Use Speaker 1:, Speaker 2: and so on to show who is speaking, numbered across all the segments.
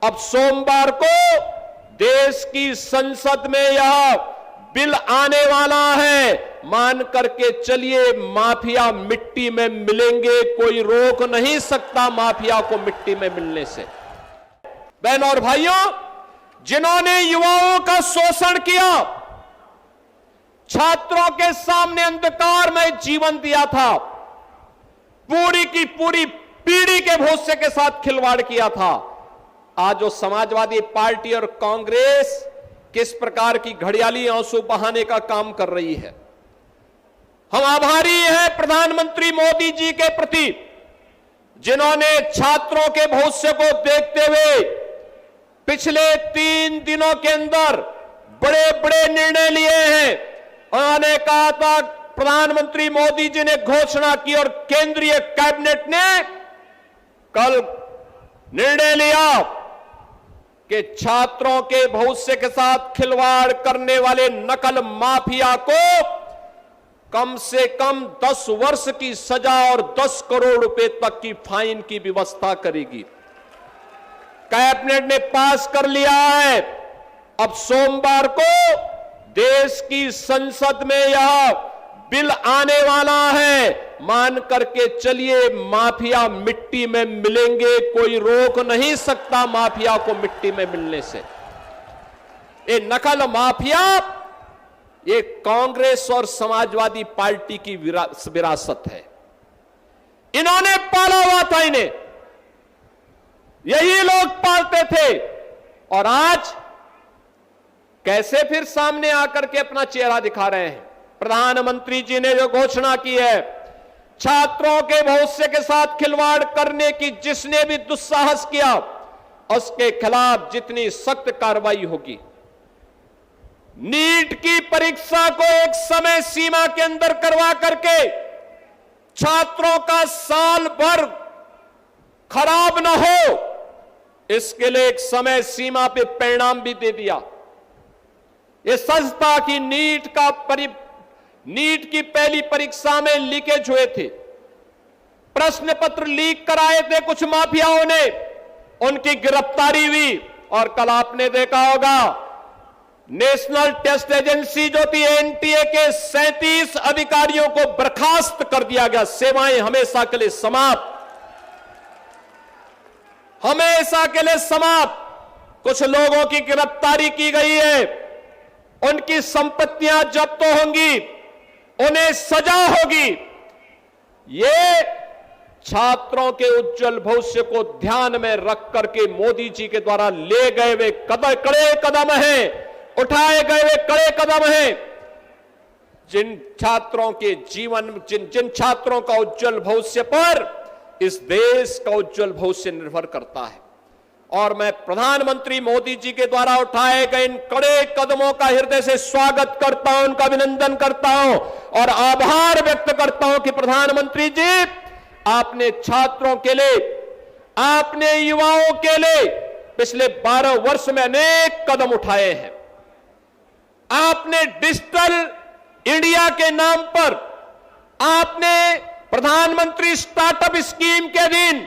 Speaker 1: अब सोमवार को देश की संसद में यह बिल आने वाला है। मान करके चलिए, माफिया मिट्टी में मिलेंगे, कोई रोक नहीं सकता माफिया को मिट्टी में मिलने से। बहनों और भाइयों, जिन्होंने युवाओं का शोषण किया, छात्रों के सामने अंधकार में जीवन दिया था, पूरी की पूरी पीढ़ी के भविष्य के साथ खिलवाड़ किया था, आज जो समाजवादी पार्टी और कांग्रेस किस प्रकार की घड़ियाली आंसू बहाने का काम कर रही है। हम आभारी हैं प्रधानमंत्री मोदी जी के प्रति, जिन्होंने छात्रों के भविष्य को देखते हुए पिछले 3 दिनों के अंदर बड़े बड़े निर्णय लिए हैं। उन्होंने कहा था, प्रधानमंत्री मोदी जी ने घोषणा की और केंद्रीय कैबिनेट ने कल निर्णय लिया कि छात्रों के भविष्य के साथ खिलवाड़ करने वाले नकल माफिया को कम से कम 10 वर्ष की सजा और 10 करोड़ रुपए तक की फाइन की व्यवस्था करेगी। कैबिनेट ने पास कर लिया है। अब सोमवार को देश की संसद में यह बिल आने वाला है। मान करके चलिए, माफिया मिट्टी में मिलेंगे, कोई रोक नहीं सकता माफिया को मिट्टी में मिलने से। ये नकल माफिया, ये कांग्रेस और समाजवादी पार्टी की विरासत है। इन्होंने पाला हुआ था, इन्हें यही लोग पालते थे, और आज कैसे फिर सामने आकर के अपना चेहरा दिखा रहे हैं। प्रधानमंत्री जी ने जो घोषणा की है, छात्रों के भविष्य के साथ खिलवाड़ करने की जिसने भी दुस्साहस किया, उसके खिलाफ जितनी सख्त कार्रवाई होगी। नीट की परीक्षा को एक समय सीमा के अंदर करवा करके छात्रों का साल भर खराब न हो, इसके लिए एक समय सीमा पे परिणाम भी दे दिया। यह सच था कि नीट की पहली परीक्षा में लीकेज हुए थे, प्रश्न पत्र लीक कराए थे कुछ माफियाओं ने, उनकी गिरफ्तारी हुई। और कल आपने देखा होगा, नेशनल टेस्ट एजेंसी जो थी एनटीए के 37 अधिकारियों को बर्खास्त कर दिया गया। सेवाएं हमेशा के लिए समाप्त, हमेशा के लिए समाप्त। कुछ लोगों की गिरफ्तारी की गई है, उनकी संपत्तियां जब्त होंगी, उन्हें सजा होगी। ये छात्रों के उज्जवल भविष्य को ध्यान में रख करके मोदी जी के द्वारा ले गए वे कड़े कदम हैं, उठाए गए वे कड़े कदम हैं। जिन छात्रों के जीवन, जिन छात्रों का उज्जवल भविष्य पर इस देश का उज्जवल भविष्य निर्भर करता है। और मैं प्रधानमंत्री मोदी जी के द्वारा उठाए गए इन कड़े कदमों का हृदय से स्वागत करता हूं, उनका अभिनंदन करता हूं और आभार व्यक्त करता हूं कि प्रधानमंत्री जी, आपने छात्रों के लिए, आपने युवाओं के लिए पिछले 12 वर्ष में अनेक कदम उठाए हैं। आपने डिजिटल इंडिया के नाम पर, आपने प्रधानमंत्री स्टार्टअप स्कीम के अधीन,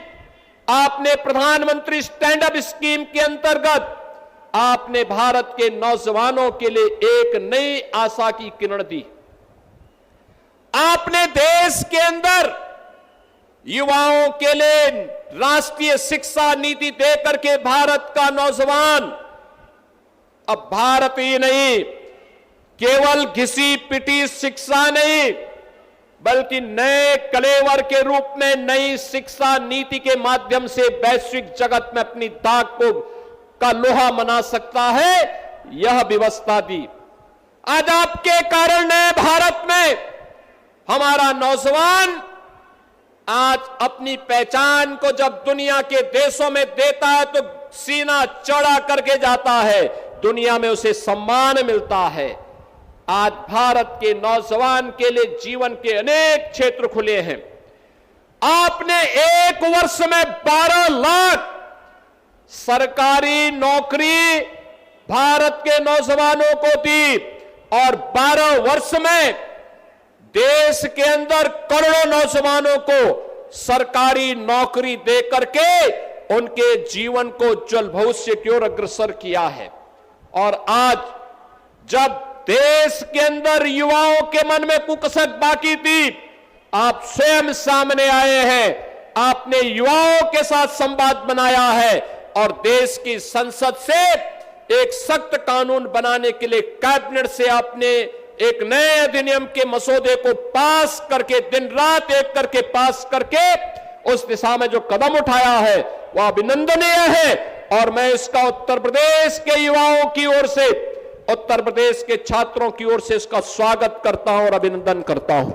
Speaker 1: आपने प्रधानमंत्री स्टैंड अप स्कीम के अंतर्गत आपने भारत के नौजवानों के लिए एक नई आशा की किरण दी। आपने देश के अंदर युवाओं के लिए राष्ट्रीय शिक्षा नीति देकर के भारत का नौजवान अब भारत ही नहीं, केवल घिसी पिटी शिक्षा नहीं, बल्कि नए कलेवर के रूप में नई शिक्षा नीति के माध्यम से वैश्विक जगत में अपनी दाग का लोहा मना सकता है, यह व्यवस्था दी। आज आपके कारण नए भारत में हमारा नौजवान आज अपनी पहचान को जब दुनिया के देशों में देता है तो सीना चौड़ा करके जाता है, दुनिया में उसे सम्मान मिलता है। आज भारत के नौजवान के लिए जीवन के अनेक क्षेत्र खुले हैं। आपने एक वर्ष में 12 लाख सरकारी नौकरी भारत के नौजवानों को दी और 12 वर्ष में देश के अंदर करोड़ों नौजवानों को सरकारी नौकरी देकर के उनके जीवन को उज्जवल भविष्य की ओर अग्रसर किया है। और आज जब देश के अंदर युवाओं के मन में कुकसक बाकी थी, आप स्वयं सामने आए हैं, आपने युवाओं के साथ संवाद बनाया है और देश की संसद से एक सख्त कानून बनाने के लिए कैबिनेट से आपने एक नए अधिनियम के मसौदे को पास करके, दिन रात एक करके पास करके उस दिशा में जो कदम उठाया है वह अभिनंदनीय है। और मैं इसका उत्तर प्रदेश के युवाओं की ओर से, उत्तर प्रदेश के छात्रों की ओर से इसका स्वागत करता हूं और अभिनंदन करता हूं।